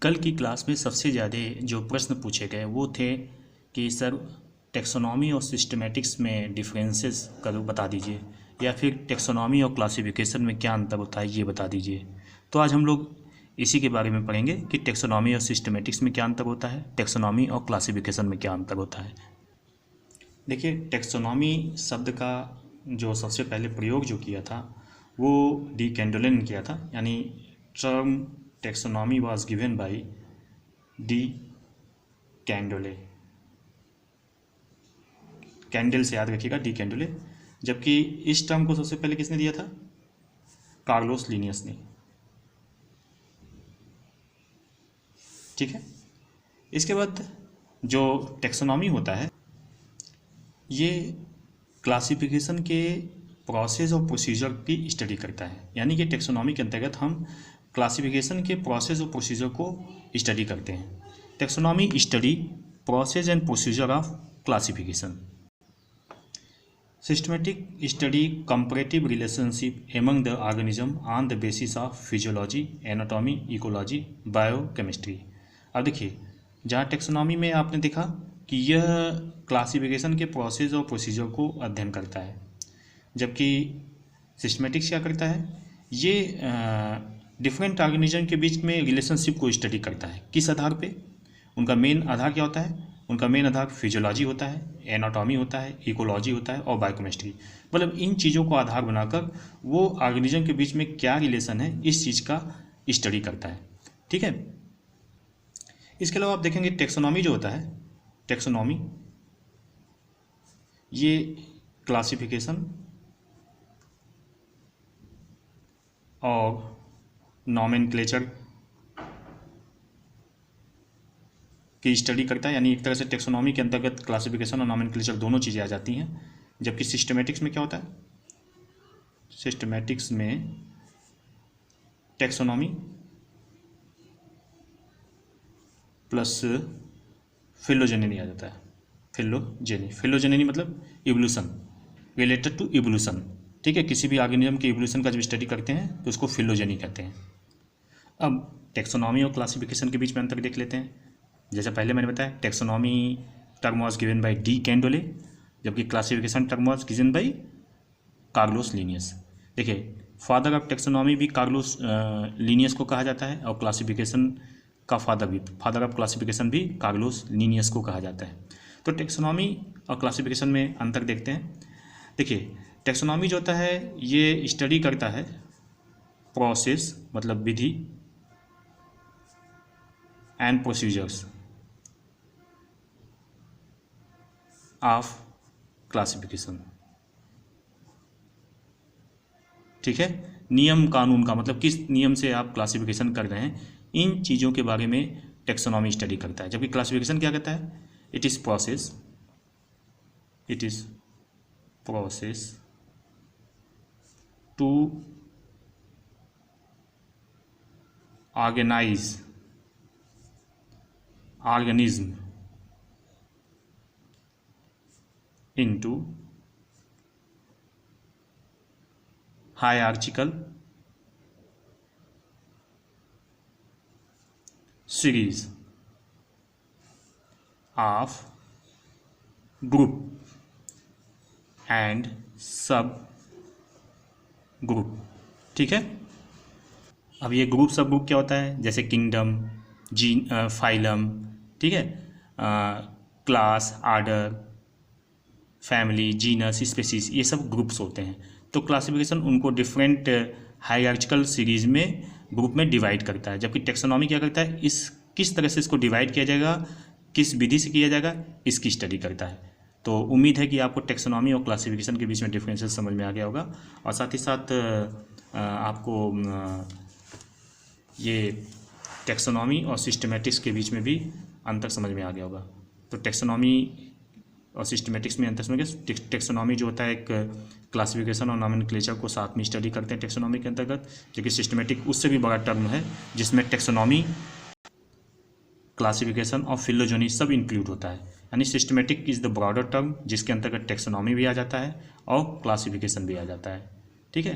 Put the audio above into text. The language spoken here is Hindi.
कल की क्लास में सबसे ज़्यादा जो प्रश्न पूछे गए वो थे कि सर टेक्सोनॉमी और सिस्टमेटिक्स में डिफरेंसेस करो बता दीजिए, या फिर टेक्सोनॉमी और क्लासिफिकेशन में क्या अंतर होता है ये बता दीजिए। तो आज हम लोग इसी के बारे में पढ़ेंगे कि टेक्सोनॉमी और सिस्टमेटिक्स में क्या अंतर होता है, टेक्सोनॉमी और क्लासिफिकेशन में क्या अंतर होता है। देखिए, टेक्सोनॉमी शब्द का जो सबसे पहले प्रयोग जो किया था वो डी कैंडोले ने किया था, यानी term taxonomy was given by de Candolle. Candle से याद रखिएगा, डी कैंडोले। जबकि इस टर्म को सबसे पहले किसने दिया था? कार्लोस लीनियस ने। ठीक है। इसके बाद जो टेक्सोनॉमी होता है ये क्लासिफिकेशन के प्रोसेस और प्रोसीजर की स्टडी करता है, यानी कि टेक्सोनॉमी के अंतर्गत हम क्लासिफिकेशन के प्रोसेस और प्रोसीजर को स्टडी करते हैं। Taxonomy study process and procedure of classification. Systematic study comparative relationship among the organism on the basis of physiology, anatomy, ecology, biochemistry. अब देखिए, जहाँ टेक्सोनॉमी में आपने देखा कि यह क्लासिफिकेशन के प्रोसेस और प्रोसीजर को अध्ययन करता है, जबकि सिस्टमेटिक्स क्या करता है? ये डिफरेंट ऑर्गेनिज्म के बीच में रिलेशनशिप को स्टडी करता है। किस आधार पे? उनका मेन आधार क्या होता है? उनका मेन आधार फिजियोलॉजी होता है, एनाटॉमी होता है, इकोलॉजी होता है और बायोकेमिस्ट्री। मतलब इन चीज़ों को आधार बनाकर वो ऑर्गेनिज्म के बीच में क्या रिलेशन है इस चीज़ का स्टडी करता है। ठीक है। इसके अलावा आप देखेंगे टेक्सोनॉमी जो होता है, टेक्सोनॉमी ये क्लासिफिकेशन और नॉमेनक्लेचर की स्टडी करता है, यानी एक तरह से टेक्सोनॉमी के अंतर्गत क्लासिफिकेशन और नॉमेनक्लेचर दोनों चीज़ें आ जाती हैं। जबकि सिस्टमेटिक्स में क्या होता है? सिस्टमेटिक्स में टेक्सोनॉमी प्लस फिलोजेनी आ जाता है। फिलोजेनी मतलब इवोल्यूशन, रिलेटेड टू इवोल्यूशन। ठीक है, किसी भी ऑर्गेनिज्म के इवोल्यूशन का जब स्टडी करते हैं तो उसको फिलोजेनी कहते हैं। अब टेक्सोनॉमी और क्लासिफिकेशन के बीच में अंतर देख लेते हैं। जैसा पहले मैंने बताया, taxonomy term was given by de Candolle, जबकि classification term was given by Carlos Linnaeus. देखिए, फादर ऑफ टेक्सोनॉमी भी कार्लोस लीनियस को कहा जाता है और क्लासिफिकेशन का फादर ऑफ क्लासिफिकेशन भी कार्लोस लीनियस को कहा जाता है। तो टेक्सोनॉमी और क्लासिफिकेशन में अंतर देखते हैं। देखिए, टेक्सोनॉमी जो होता है ये स्टडी करता है प्रोसेस मतलब विधि एंड प्रोसीजर्स ऑफ क्लासिफिकेशन। ठीक है, नियम कानून का मतलब किस नियम से आप क्लासिफिकेशन कर रहे हैं, इन चीज़ों के बारे में टेक्सोनॉमी स्टडी करता है। जबकि क्लासिफिकेशन क्या कहता है? It is process to organise organism into hierarchical series of group and sub group. ठीक है। अब ये ग्रुप सब ग्रुप क्या होता है? जैसे किंगडम, फाइलम, ठीक है, class, order, family, genus, species, ये सब ग्रुप्स होते हैं। तो क्लासिफिकेशन उनको डिफरेंट हायरार्चिकल सीरीज में ग्रुप में डिवाइड करता है, जबकि टेक्सोनॉमी क्या करता है? इस किस तरह से इसको डिवाइड किया जाएगा, किस विधि से किया जाएगा, इसकी स्टडी करता है। तो उम्मीद है कि आपको टेक्सोनॉमी और क्लासिफिकेशन के बीच में डिफरेंसेस समझ में आ गया होगा, और साथ ही साथ आपको ये टेक्सोनॉमी और सिस्टमेटिक्स के बीच में भी अंतर समझ में आ गया होगा। तो टेक्सोनॉमी और सिस्टमेटिक्स में अंतर समझिए। टेक्सोनॉमी जो होता है एक क्लासिफिकेशन और नॉमेनक्लेचर को साथ में स्टडी करते हैं टेक्सोनॉमी के अंतर्गत, जबकि सिस्टमेटिक उससे भी बड़ा टर्म है जिसमें टेक्सोनॉमी, क्लासिफिकेशन और फिलोजेनी सब इंक्लूड होता है। यानी systematic is the broader term जिसके अंतर्गत टेक्सोनॉमी भी आ जाता है और क्लासिफिकेशन भी आ जाता है। ठीक है।